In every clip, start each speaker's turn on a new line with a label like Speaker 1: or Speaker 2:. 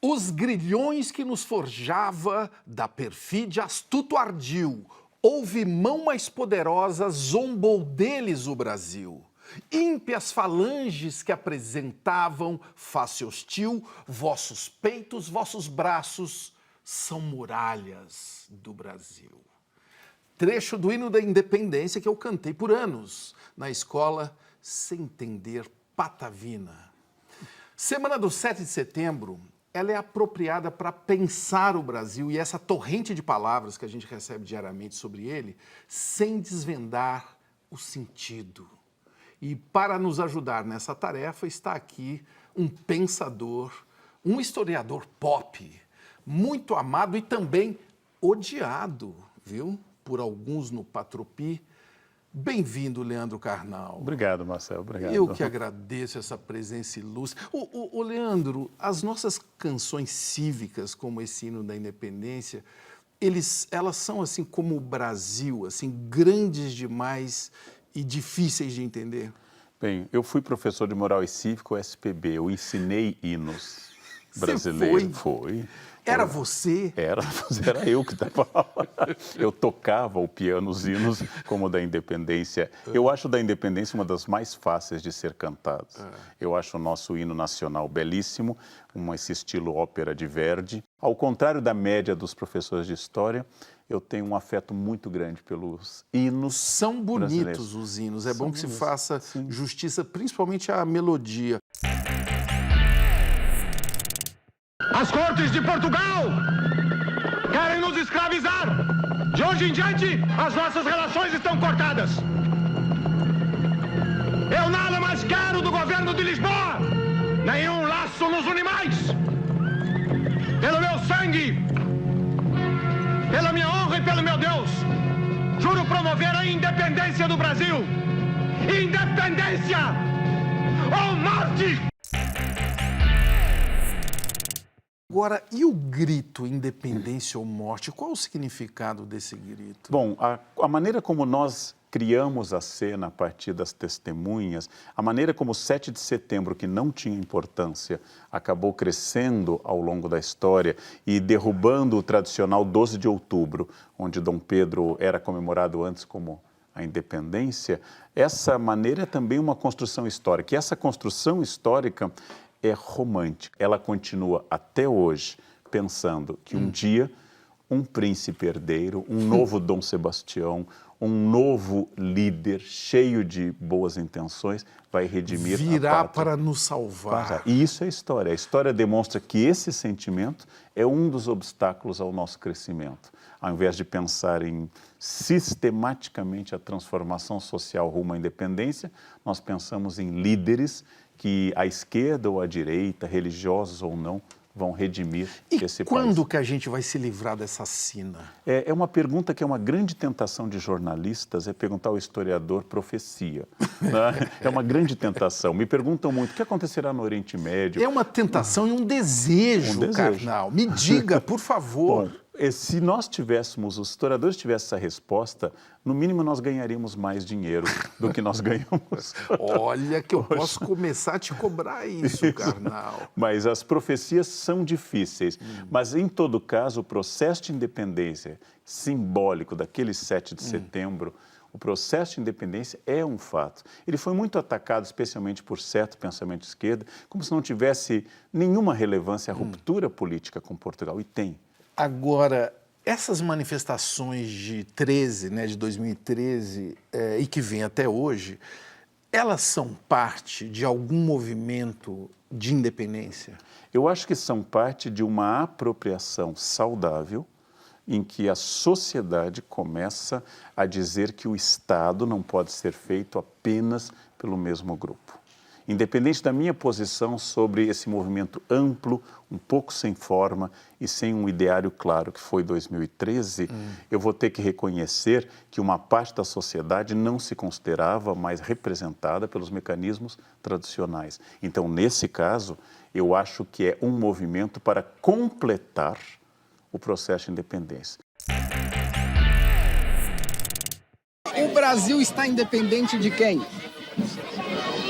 Speaker 1: Os grilhões que nos forjava, da perfídia astuto ardil, houve mão mais poderosa, zombou deles o Brasil. Ímpias falanges que apresentavam face hostil, vossos peitos, vossos braços são muralhas do Brasil. Trecho do hino da independência que eu cantei por anos na escola sem entender patavina. Semana do 7 de setembro, ela é apropriada para pensar o Brasil e essa torrente de palavras que a gente recebe diariamente sobre ele, sem desvendar o sentido. E para nos ajudar nessa tarefa está aqui um pensador, um historiador pop, muito amado e também odiado, viu? Por alguns no Patropi. Bem-vindo, Leandro Carnal.
Speaker 2: Obrigado, Marcelo. Obrigado.
Speaker 1: Eu que agradeço essa presença ilustre. Ô, Leandro, as nossas canções cívicas, como esse hino da independência, elas são assim como o Brasil, assim, grandes demais e difíceis de entender?
Speaker 2: Bem, eu fui professor de moral e cívico, SPB. Eu ensinei hinos brasileiros.
Speaker 1: Você foi?
Speaker 2: Foi.
Speaker 1: Era você?
Speaker 2: Era eu que estava lá. Eu tocava o piano, os hinos, como o da independência. Eu acho o da independência uma das mais fáceis de ser cantados. Eu acho o nosso hino nacional belíssimo, esse estilo ópera de Verdi. Ao contrário da média dos professores de história, eu tenho um afeto muito grande pelos hinos.
Speaker 1: São bonitos os hinos. É bom que se faça justiça, principalmente à melodia.
Speaker 3: As cortes de Portugal querem nos escravizar. De hoje em diante, as nossas relações estão cortadas. Eu nada mais quero do governo de Lisboa, nenhum laço nos une mais. Pelo meu sangue, pela minha honra e pelo meu Deus, juro promover a independência do Brasil. Independência ou morte!
Speaker 1: Agora, e o grito independência ou morte? Qual o significado desse grito?
Speaker 2: Bom, a maneira como nós criamos a cena a partir das testemunhas, a maneira como o 7 de setembro, que não tinha importância, acabou crescendo ao longo da história e derrubando o tradicional 12 de outubro, onde Dom Pedro era comemorado antes como a independência, essa maneira é também uma construção histórica. E essa construção histórica é romântica. Ela continua até hoje pensando que um dia um príncipe herdeiro, um novo Dom Sebastião, um novo líder cheio de boas intenções vai redimir a pátria.
Speaker 1: Virá para nos salvar.
Speaker 2: E isso é história. A história demonstra que esse sentimento é um dos obstáculos ao nosso crescimento. Ao invés de pensar em sistematicamente a transformação social rumo à independência, nós pensamos em líderes que à esquerda ou à direita, religiosos ou não, vão redimir esse país.
Speaker 1: E quando que a gente vai se livrar dessa sina?
Speaker 2: É uma pergunta que é uma grande tentação de jornalistas, é perguntar ao historiador profecia. Né? É uma grande tentação. Me perguntam muito, o que acontecerá no Oriente Médio?
Speaker 1: É uma tentação e um desejo, carnal. Me diga, por favor.
Speaker 2: Bom, se nós tivéssemos, os historiadores tivessem essa resposta, no mínimo nós ganharíamos mais dinheiro do que nós ganhamos.
Speaker 1: Olha que eu posso começar a te cobrar isso, carnal.
Speaker 2: Mas as profecias são difíceis. Mas, em todo caso, o processo de independência simbólico daquele 7 de setembro, o processo de independência é um fato. Ele foi muito atacado, especialmente por certo pensamento de esquerda, como se não tivesse nenhuma relevância a ruptura política com Portugal. E tem.
Speaker 1: Agora, essas manifestações de 13, né, de 2013, e que vem até hoje, elas são parte de algum movimento de independência?
Speaker 2: Eu acho que são parte de uma apropriação saudável em que a sociedade começa a dizer que o Estado não pode ser feito apenas pelo mesmo grupo. Independente da minha posição sobre esse movimento amplo, um pouco sem forma e sem um ideário claro, que foi 2013, eu vou ter que reconhecer que uma parte da sociedade não se considerava mais representada pelos mecanismos tradicionais. Então, nesse caso, eu acho que é um movimento para completar o processo de independência.
Speaker 4: O Brasil está independente de quem?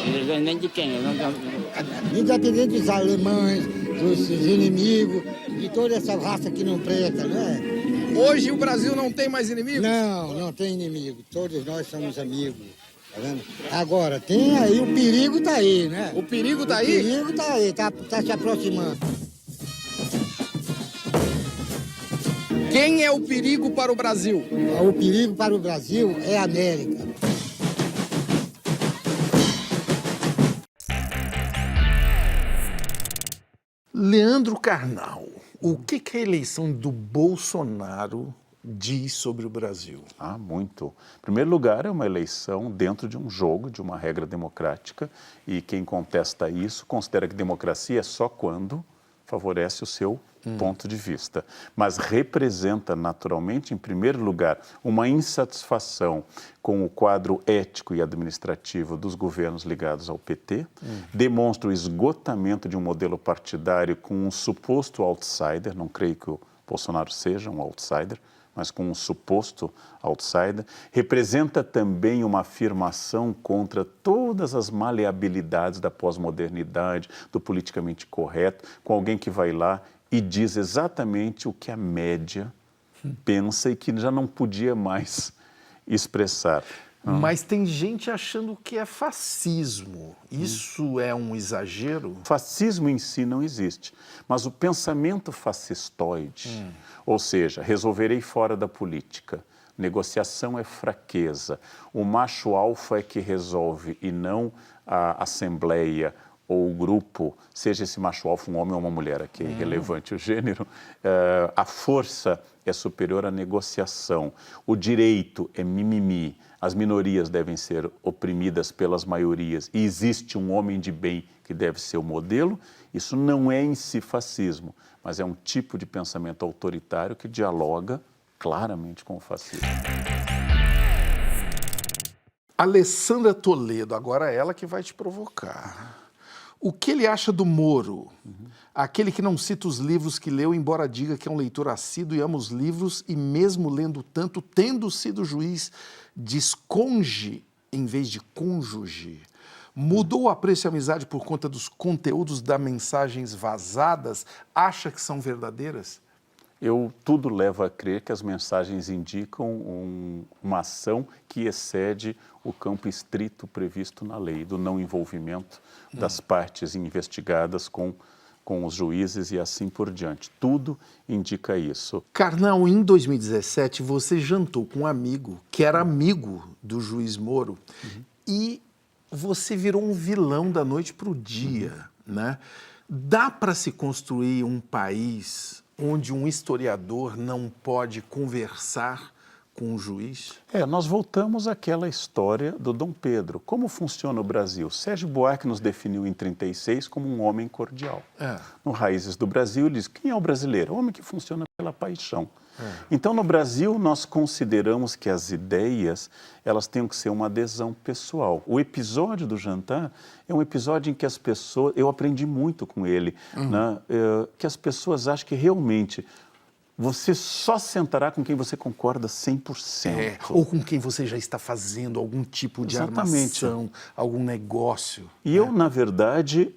Speaker 5: Independente de quem?
Speaker 6: Independente dos alemães,
Speaker 5: dos inimigos, de toda essa raça que não presta, né?
Speaker 4: Hoje o Brasil não tem mais inimigos?
Speaker 5: Não, não tem inimigo. Todos nós somos amigos. Tá vendo? Agora, tem aí, o perigo tá aí, né?
Speaker 4: O perigo tá
Speaker 5: O
Speaker 4: aí?
Speaker 5: perigo tá aí, tá se aproximando.
Speaker 4: Quem é o perigo para o Brasil?
Speaker 5: O perigo para o Brasil é a América.
Speaker 1: Leandro Carnal, o que a eleição do Bolsonaro diz sobre o Brasil?
Speaker 2: Ah, muito. Em primeiro lugar, é uma eleição dentro de um jogo, de uma regra democrática, e quem contesta isso considera que democracia é só quando favorece o seu ponto de vista. Mas representa naturalmente, em primeiro lugar, uma insatisfação com o quadro ético e administrativo dos governos ligados ao PT, demonstra o esgotamento de um modelo partidário com um suposto outsider, não creio que o Bolsonaro seja um outsider, mas com um suposto outsider, representa também uma afirmação contra todas as maleabilidades da pós-modernidade, do politicamente correto, com alguém que vai lá e diz exatamente o que a média pensa e que já não podia mais expressar.
Speaker 1: Mas tem gente achando que é fascismo. Isso é um exagero?
Speaker 2: Fascismo em si não existe, mas o pensamento fascistoide, ou seja, resolverei fora da política, negociação é fraqueza, o macho alfa é que resolve e não a assembleia ou o grupo, seja esse macho alfa um homem ou uma mulher, aqui é irrelevante o gênero, a força é superior à negociação, o direito é mimimi, as minorias devem ser oprimidas pelas maiorias e existe um homem de bem que deve ser o modelo, isso não é em si fascismo, mas é um tipo de pensamento autoritário que dialoga claramente com o fascismo.
Speaker 1: Alessandra Toledo, agora ela que vai te provocar. O que ele acha do Moro? Aquele que não cita os livros que leu, embora diga que é um leitor assíduo e ama os livros, e mesmo lendo tanto, tendo sido juiz, diz conge em vez de cônjuge. Mudou o apreço e a amizade por conta dos conteúdos das mensagens vazadas? Acha que são verdadeiras?
Speaker 2: Eu tudo leva a crer que as mensagens indicam uma ação que excede o campo estrito previsto na lei, do não envolvimento das partes investigadas com os juízes e assim por diante. Tudo indica isso.
Speaker 1: Carnal, em 2017 você jantou com um amigo que era amigo do juiz Moro e você virou um vilão da noite para o dia, né? Dá para se construir um país onde um historiador não pode conversar com um juiz?
Speaker 2: Nós voltamos àquela história do Dom Pedro. Como funciona o Brasil? Sérgio Buarque nos definiu em 1936 como um homem cordial. No Raízes do Brasil, ele diz, quem é o brasileiro? O homem que funciona pela paixão. Então, no Brasil, nós consideramos que as ideias, elas têm que ser uma adesão pessoal. O episódio do jantar é um episódio em que as pessoas, eu aprendi muito com ele, né, que as pessoas acham que realmente você só sentará com quem você concorda 100%.
Speaker 1: Ou com quem você já está fazendo algum tipo de armação, algum negócio.
Speaker 2: E eu, na verdade,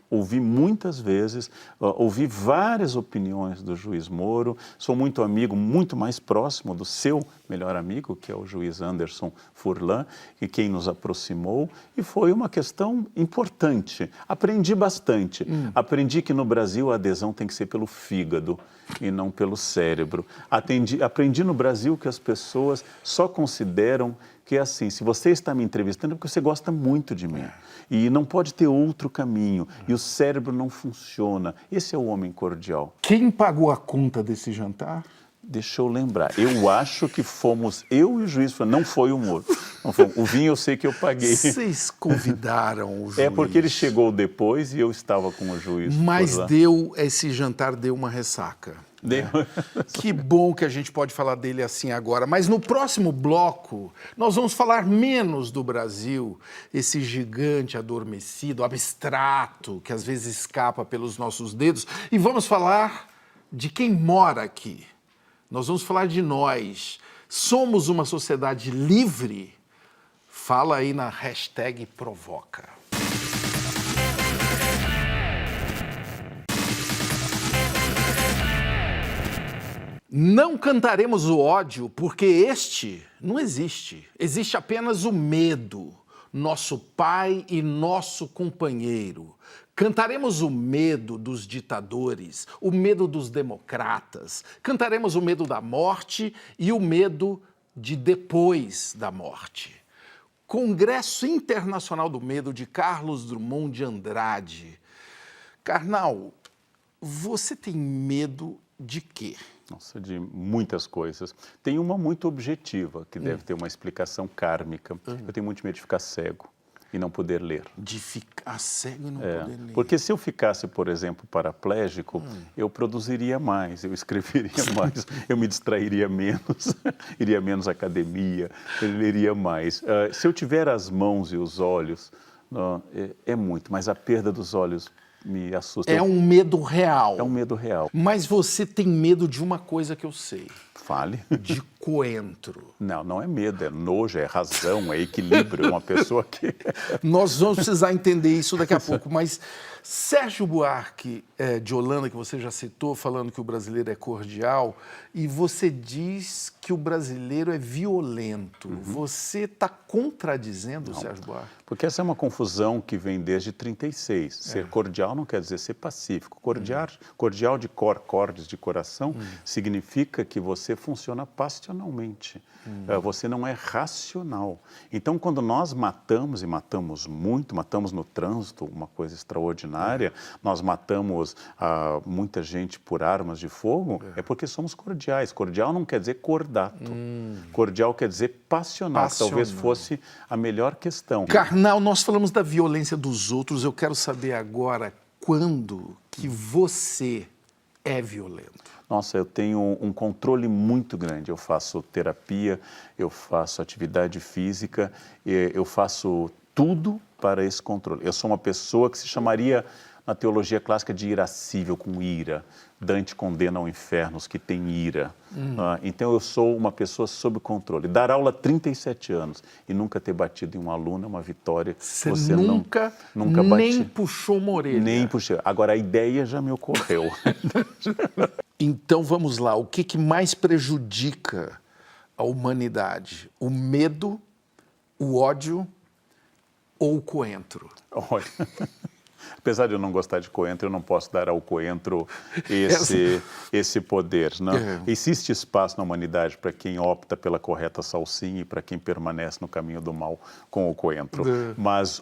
Speaker 2: ouvi muitas vezes, ouvi várias opiniões do juiz Moro, sou muito amigo, muito mais próximo do seu melhor amigo, que é o juiz Anderson Furlan, e quem nos aproximou, e foi uma questão importante. Aprendi bastante. Aprendi que no Brasil a adesão tem que ser pelo fígado e não pelo cérebro. Aprendi no Brasil que as pessoas só consideram que é assim, se você está me entrevistando é porque você gosta muito de mim. E não pode ter outro caminho. E o cérebro não funciona. Esse é o homem cordial.
Speaker 1: Quem pagou a conta desse jantar?
Speaker 2: Deixa eu lembrar. Eu acho que fomos eu e o juiz. Não foi o Moro. O vinho eu sei que eu paguei.
Speaker 1: Vocês convidaram o juiz?
Speaker 2: É porque ele chegou depois e eu estava com o juiz.
Speaker 1: Mas esse jantar deu uma ressaca.
Speaker 2: Deu.
Speaker 1: Que bom que a gente pode falar dele assim agora. Mas no próximo bloco, nós vamos falar menos do Brasil, esse gigante adormecido, abstrato, que às vezes escapa pelos nossos dedos, e vamos falar de quem mora aqui. Nós vamos falar de nós. Somos uma sociedade livre? Fala aí na hashtag Provoca. Não cantaremos o ódio porque este não existe. Existe apenas o medo, nosso pai e nosso companheiro. Cantaremos o medo dos ditadores, o medo dos democratas. Cantaremos o medo da morte e o medo de depois da morte. Congresso Internacional do Medo de Carlos Drummond de Andrade. Karnal, você tem medo de quê?
Speaker 2: Nossa, de muitas coisas. Tem uma muito objetiva, que deve ter uma explicação kármica. Eu tenho muito medo de ficar cego e não poder ler.
Speaker 1: De ficar cego e não poder ler.
Speaker 2: Porque se eu ficasse, por exemplo, paraplégico, eu produziria mais, eu escreveria mais, eu me distrairia menos, iria menos à academia, eu leria mais. Se eu tiver as mãos e os olhos, é muito, mas a perda dos olhos me assusta.
Speaker 1: É um medo real.
Speaker 2: É um medo real.
Speaker 1: Mas você tem medo de uma coisa que eu sei.
Speaker 2: Fale.
Speaker 1: De coentro.
Speaker 2: Não, não é medo, é nojo, é razão, é equilíbrio, é uma pessoa que...
Speaker 1: Nós vamos precisar entender isso daqui a pouco, mas Sérgio Buarque de Holanda, que você já citou, falando que o brasileiro é cordial, e você diz que o brasileiro é violento. Você está contradizendo o Sérgio Buarque?
Speaker 2: Porque essa é uma confusão que vem desde 36. Ser cordial não quer dizer ser pacífico. Cordial de cordes de coração, significa que você funciona passionalmente. Você não é racional. Então, quando nós matamos, e matamos muito, matamos no trânsito, uma coisa extraordinária, nós matamos muita gente por armas de fogo, é porque somos cordiais. Cordial não quer dizer cordato. Cordial quer dizer passional, que talvez fosse a melhor questão.
Speaker 1: Karnal, nós falamos da violência dos outros, eu quero saber agora quando que você é violento.
Speaker 2: Nossa, eu tenho um controle muito grande. Eu faço terapia, eu faço atividade física, eu faço tudo para esse controle. Eu sou uma pessoa que se chamaria, na teologia clássica, de irascível, com ira. Dante condena ao inferno os que têm ira. Então, eu sou uma pessoa sob controle. Dar aula há 37 anos e nunca ter batido em um aluno é uma vitória.
Speaker 1: Você nunca nem puxou uma orelha.
Speaker 2: Nem puxei. Agora, a ideia já me ocorreu.
Speaker 1: Então, vamos lá. O que mais prejudica a humanidade? O medo, o ódio ou o coentro?
Speaker 2: Olha... Apesar de eu não gostar de coentro, eu não posso dar ao coentro esse poder. Não? Existe espaço na humanidade para quem opta pela correta salsinha e para quem permanece no caminho do mal com o coentro. Mas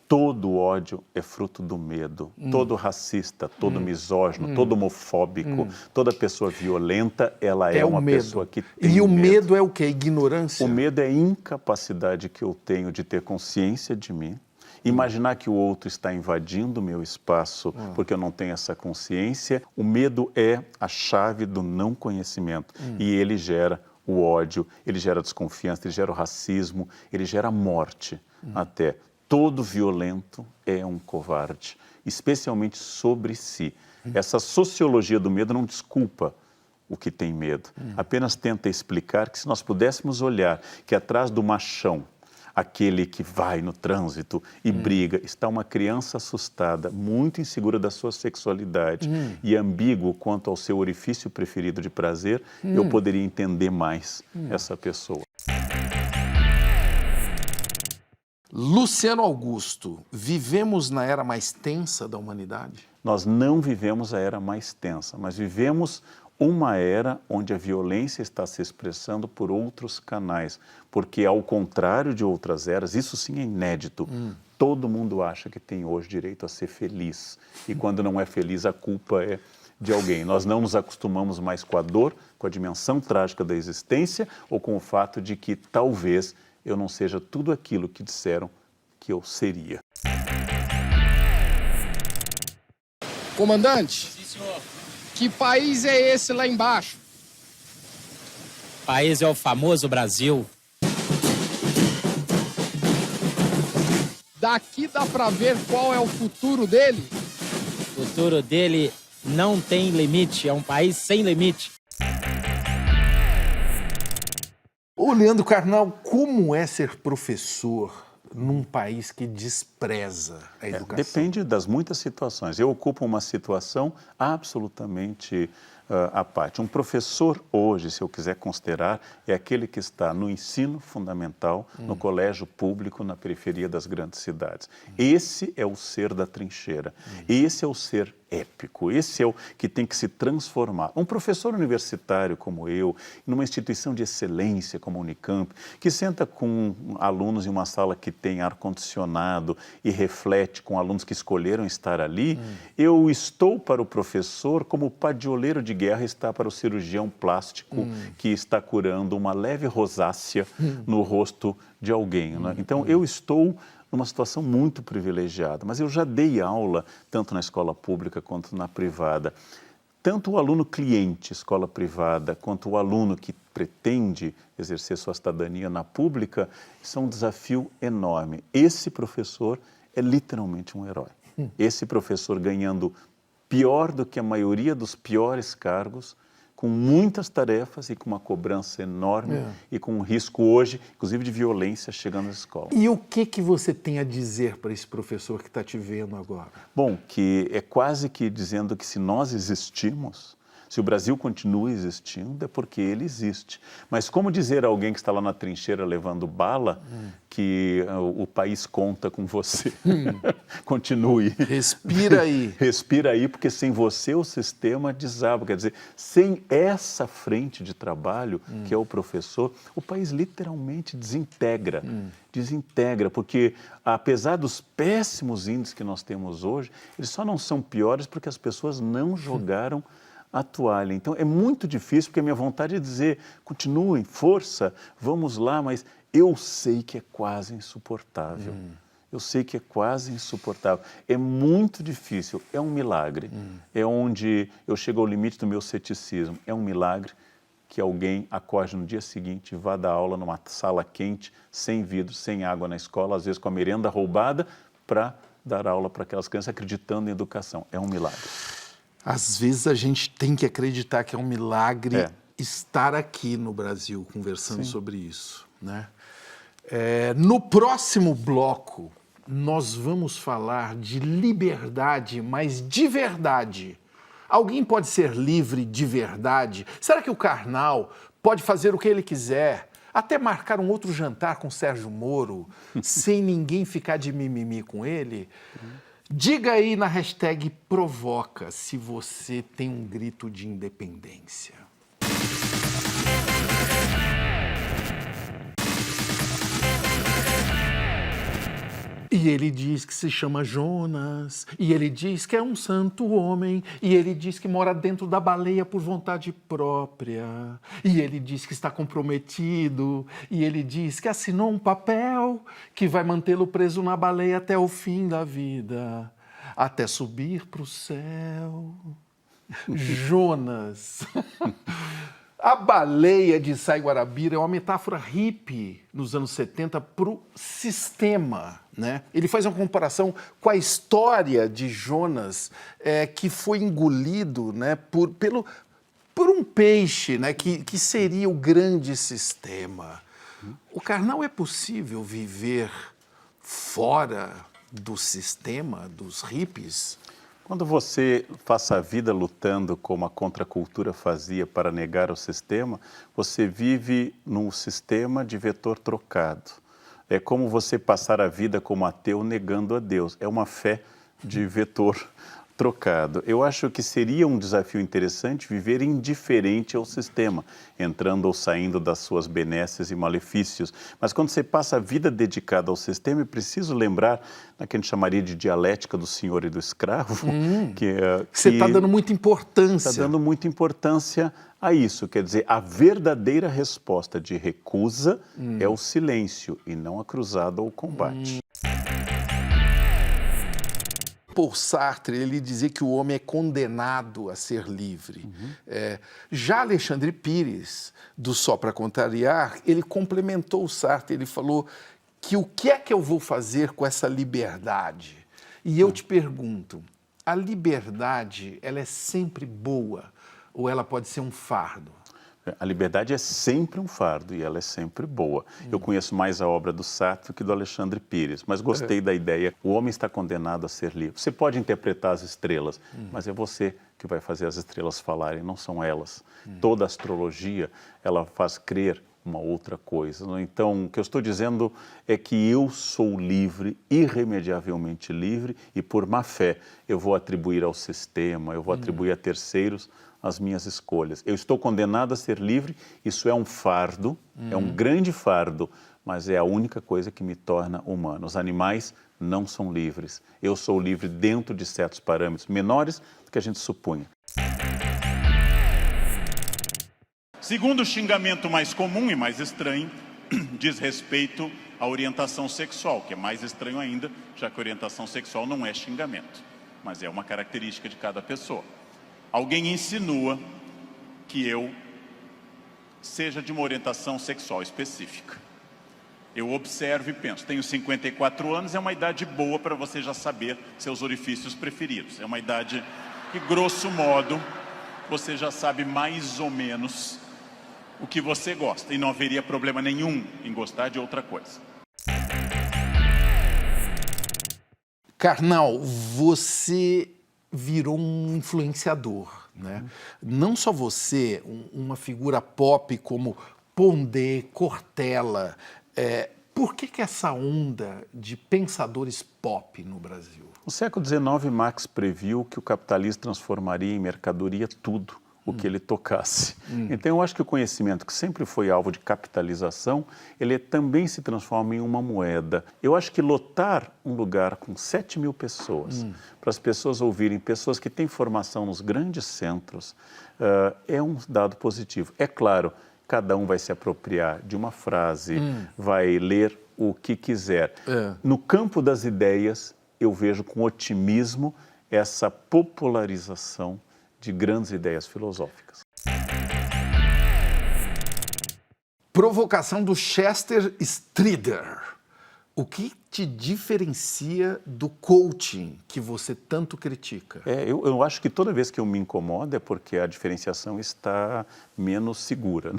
Speaker 2: todo ódio é fruto do medo. Todo racista, todo misógino, todo homofóbico, toda pessoa violenta, ela é uma pessoa que tem medo.
Speaker 1: E o medo é o quê? Ignorância?
Speaker 2: O medo é a incapacidade que eu tenho de ter consciência de mim, imaginar que o outro está invadindo o meu espaço porque eu não tenho essa consciência. O medo é a chave do não conhecimento e ele gera o ódio, ele gera a desconfiança, ele gera o racismo, ele gera a morte até. Todo violento é um covarde, especialmente sobre si. Essa sociologia do medo não desculpa o que tem medo, apenas tenta explicar que se nós pudéssemos olhar que atrás do machão, aquele que vai no trânsito e briga, está uma criança assustada, muito insegura da sua sexualidade e ambíguo quanto ao seu orifício preferido de prazer, eu poderia entender mais essa pessoa.
Speaker 1: Luciano Augusto, vivemos na era mais tensa da humanidade?
Speaker 2: Nós não vivemos a era mais tensa, mas vivemos uma era onde a violência está se expressando por outros canais, porque ao contrário de outras eras, isso sim é inédito, todo mundo acha que tem hoje direito a ser feliz, e quando não é feliz a culpa é de alguém. Nós não nos acostumamos mais com a dor, com a dimensão trágica da existência, ou com o fato de que talvez eu não seja tudo aquilo que disseram que eu seria.
Speaker 4: Comandante,
Speaker 6: Sim, senhor.
Speaker 4: que país é esse lá embaixo?
Speaker 6: O país é o famoso Brasil.
Speaker 4: Daqui dá pra ver qual é o futuro dele?
Speaker 6: O futuro dele não tem limite, é um país sem limite.
Speaker 1: Ô, Leandro Karnal, como é ser professor num país que despreza a educação?
Speaker 2: Depende das muitas situações. Eu ocupo uma situação absolutamente à parte. Um professor hoje, se eu quiser considerar, é aquele que está no ensino fundamental, no colégio público, na periferia das grandes cidades. Esse é o ser da trincheira, esse é o ser épico, esse é o que tem que se transformar. Um professor universitário como eu, numa instituição de excelência como a Unicamp, que senta com alunos em uma sala que tem ar-condicionado e reflete com alunos que escolheram estar ali, eu estou para o professor como o padioleiro de guerra está para o cirurgião plástico que está curando uma leve rosácea no rosto de alguém, né? Então, eu estou numa situação muito privilegiada, mas eu já dei aula, tanto na escola pública quanto na privada. Tanto o aluno cliente, escola privada, quanto o aluno que pretende exercer sua cidadania na pública, são um desafio enorme. Esse professor é literalmente um herói. Esse professor ganhando pior do que a maioria dos piores cargos, com muitas tarefas e com uma cobrança enorme e com um risco hoje, inclusive de violência chegando à escola.
Speaker 1: E o que você tem a dizer para esse professor que está te vendo agora?
Speaker 2: Bom, que é quase que dizendo que se nós existimos, se o Brasil continua existindo, é porque ele existe. Mas como dizer a alguém que está lá na trincheira levando bala que o país conta com você? Continue.
Speaker 1: Respira aí.
Speaker 2: Respira aí, porque sem você o sistema desaba. Quer dizer, sem essa frente de trabalho, que é o professor, o país literalmente desintegra. Desintegra, porque apesar dos péssimos índices que nós temos hoje, eles só não são piores porque as pessoas não jogaram a toalha. Então, é muito difícil, porque a minha vontade é dizer, continuem, força, vamos lá, mas eu sei que é quase insuportável. Eu sei que é quase insuportável. É muito difícil, é um milagre. É onde eu chego ao limite do meu ceticismo. É um milagre que alguém acorde no dia seguinte e vá dar aula numa sala quente, sem vidro, sem água na escola, às vezes com a merenda roubada, para dar aula para aquelas crianças acreditando em educação. É um milagre.
Speaker 1: Às vezes a gente tem que acreditar que é um milagre estar aqui no Brasil conversando sobre isso, né? No próximo bloco, nós vamos falar de liberdade, mas de verdade. Alguém pode ser livre de verdade? Será que o Karnal pode fazer o que ele quiser? Até marcar um outro jantar com Sérgio Moro, sem ninguém ficar de mimimi com ele? Diga aí na hashtag Provoca se você tem um grito de independência. E ele diz que se chama Jonas, e ele diz que é um santo homem, e ele diz que mora dentro da baleia por vontade própria, e ele diz que está comprometido, e ele diz que assinou um papel que vai mantê-lo preso na baleia até o fim da vida, até subir para o céu. Jonas. A baleia de Sai-Guarabira é uma metáfora hippie nos anos 70 para o sistema, né? Ele faz uma comparação com a história de Jonas, que foi engolido, né, por um peixe, né, que seria o grande sistema. O Karnal, é possível viver fora do sistema, dos hippies?
Speaker 2: Quando você passa a vida lutando como a contracultura fazia para negar o sistema, você vive num sistema de vetor trocado. É como você passar a vida como ateu negando a Deus. É uma fé de vetor trocado. Eu acho que seria um desafio interessante viver indiferente ao sistema, entrando ou saindo das suas benesses e malefícios. Mas quando você passa a vida dedicada ao sistema, é preciso lembrar da que a gente chamaria de dialética do senhor e do escravo,
Speaker 1: Você está dando muita importância.
Speaker 2: Está dando muita importância a isso. Quer dizer, a verdadeira resposta de recusa é o silêncio e não a cruzada ou o combate.
Speaker 1: Paul Sartre, ele dizia que o homem é condenado a ser livre. Já Alexandre Pires, do Só Para Contrariar, ele complementou o Sartre, ele falou que o que é que eu vou fazer com essa liberdade? E eu te pergunto, a liberdade, ela é sempre boa ou ela pode ser um fardo?
Speaker 2: A liberdade é sempre um fardo e ela é sempre boa. Eu conheço mais a obra do Sartre que do Alexandre Pires, mas gostei da ideia. O homem está condenado a ser livre. Você pode interpretar as estrelas, mas é você que vai fazer as estrelas falarem, não são elas. Toda a astrologia, ela faz crer uma outra coisa. Então, o que eu estou dizendo é que eu sou livre, irremediavelmente livre, e por má fé eu vou atribuir ao sistema, eu vou atribuir a terceiros as minhas escolhas. Eu estou condenado a ser livre, isso é um fardo, é um grande fardo, mas é a única coisa que me torna humano. Os animais não são livres. Eu sou livre dentro de certos parâmetros menores do que a gente supunha. Segundo xingamento mais comum e mais estranho, diz respeito à orientação sexual, que é mais estranho ainda, já que orientação sexual não é xingamento, mas é uma característica de cada pessoa. Alguém insinua que eu seja de uma orientação sexual específica. Eu observo e penso, tenho 54 anos, é uma idade boa para você já saber seus orifícios preferidos. É uma idade que, grosso modo, você já sabe mais ou menos o que você gosta. E não haveria problema nenhum em gostar de outra coisa.
Speaker 1: Karnal, você virou um influenciador, né? Não só você, uma figura pop como Pondé, Cortella. Por que essa onda de pensadores pop no Brasil?
Speaker 2: No século XIX, Marx previu que o capitalismo transformaria em mercadoria tudo o que ele tocasse. Então, eu acho que o conhecimento, que sempre foi alvo de capitalização, ele também se transforma em uma moeda. Eu acho que lotar um lugar com 7.000 pessoas, para as pessoas ouvirem, pessoas que têm formação nos grandes centros, é um dado positivo. É claro, cada um vai se apropriar de uma frase, vai ler o que quiser. No campo das ideias, eu vejo com otimismo essa popularização de grandes ideias filosóficas.
Speaker 1: Provocação do Chester Strider. O que te diferencia do coaching que você tanto critica?
Speaker 2: Eu acho que toda vez que eu me incomodo é porque a diferenciação está menos segura.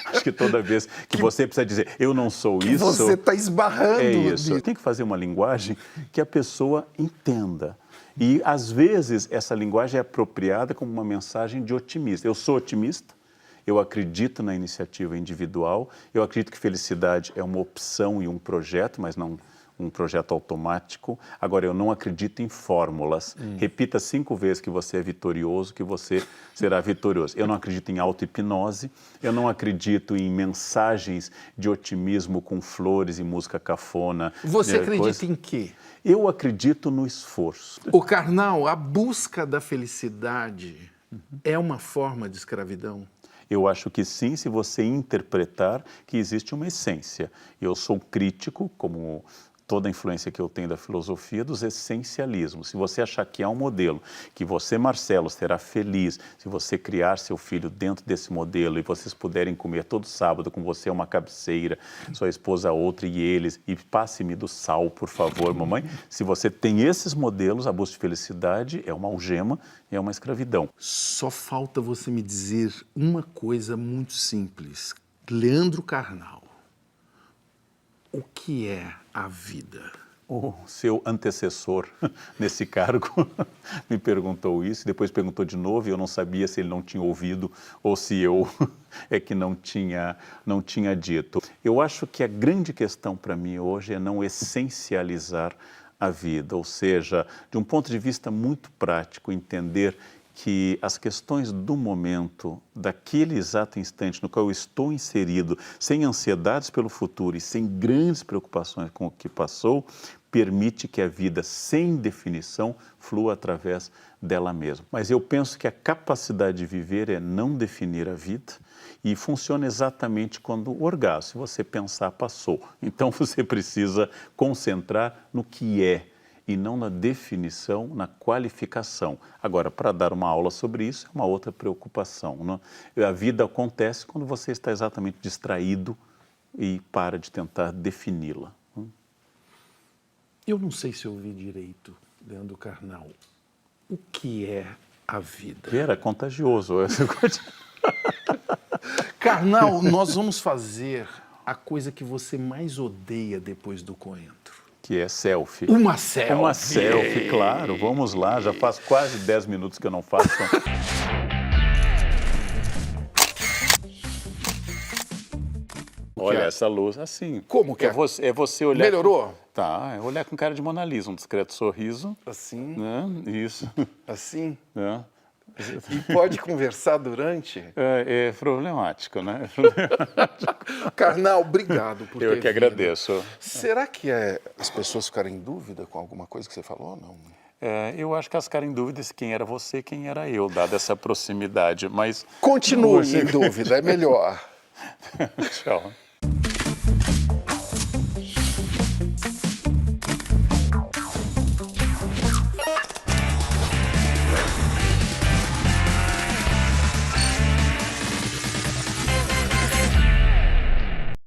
Speaker 2: Acho que toda vez que você precisa dizer, eu não sou isso...
Speaker 1: Você está esbarrando.
Speaker 2: É isso. Tem que fazer uma linguagem que a pessoa entenda. E, às vezes, essa linguagem é apropriada como uma mensagem de otimista. Eu sou otimista, eu acredito na iniciativa individual, eu acredito que felicidade é uma opção e um projeto, mas não um projeto automático. Agora, eu não acredito em fórmulas. Repita 5 vezes que você é vitorioso, que você será vitorioso. Eu não acredito em auto-hipnose, eu não acredito em mensagens de otimismo com flores e música cafona.
Speaker 1: Você acredita em quê?
Speaker 2: Eu acredito no esforço.
Speaker 1: O Karnal, a busca da felicidade é uma forma de escravidão?
Speaker 2: Eu acho que sim, se você interpretar que existe uma essência. Eu sou crítico, como toda a influência que eu tenho da filosofia, dos essencialismos. Se você achar que há um modelo, que você, Marcelo, será feliz se você criar seu filho dentro desse modelo e vocês puderem comer todo sábado com você uma cabeceira, sua esposa outra e eles, e passe-me do sal, por favor, mamãe. Se você tem esses modelos, a busca de felicidade é uma algema e é uma escravidão.
Speaker 1: Só falta você me dizer uma coisa muito simples. Leandro Karnal, o que é a vida?
Speaker 2: O seu antecessor nesse cargo me perguntou isso, depois perguntou de novo e eu não sabia se ele não tinha ouvido ou se eu é que não tinha dito. Eu acho que a grande questão para mim hoje é não essencializar a vida, ou seja, de um ponto de vista muito prático, entender que as questões do momento, daquele exato instante no qual eu estou inserido, sem ansiedades pelo futuro e sem grandes preocupações com o que passou, permite que a vida, sem definição, flua através dela mesma. Mas eu penso que a capacidade de viver é não definir a vida e funciona exatamente quando o orgasmo, se você pensar, passou. Então você precisa concentrar no que é, e não na definição, na qualificação. Agora, para dar uma aula sobre isso, é uma outra preocupação, não? A vida acontece quando você está exatamente distraído e para de tentar defini-la.
Speaker 1: Eu não sei se eu ouvi direito, Leandro Karnal. O que é a vida?
Speaker 2: Era contagioso.
Speaker 1: Karnal, nós vamos fazer a coisa que você mais odeia depois do coentro.
Speaker 2: Que é selfie.
Speaker 1: Uma selfie.
Speaker 2: Uma selfie, claro. Vamos lá, já faz quase 10 minutos que eu não faço. Olha, essa luz, assim.
Speaker 1: Como que é?
Speaker 2: É você olhar...
Speaker 1: Melhorou?
Speaker 2: Tá, é olhar com cara de Mona Lisa, um discreto sorriso.
Speaker 1: Assim,
Speaker 2: Né? Isso.
Speaker 1: assim.
Speaker 2: Né?
Speaker 1: E pode conversar durante?
Speaker 2: É problemático, né?
Speaker 1: Karnal, obrigado por ter
Speaker 2: Eu que
Speaker 1: vindo.
Speaker 2: agradeço.
Speaker 1: Será que as pessoas ficaram em dúvida com alguma coisa que você falou ou não?
Speaker 2: Eu acho que elas ficaram em dúvida se quem era você e quem era eu, dada essa proximidade, mas...
Speaker 1: Continue em dúvida, é melhor.
Speaker 2: Tchau.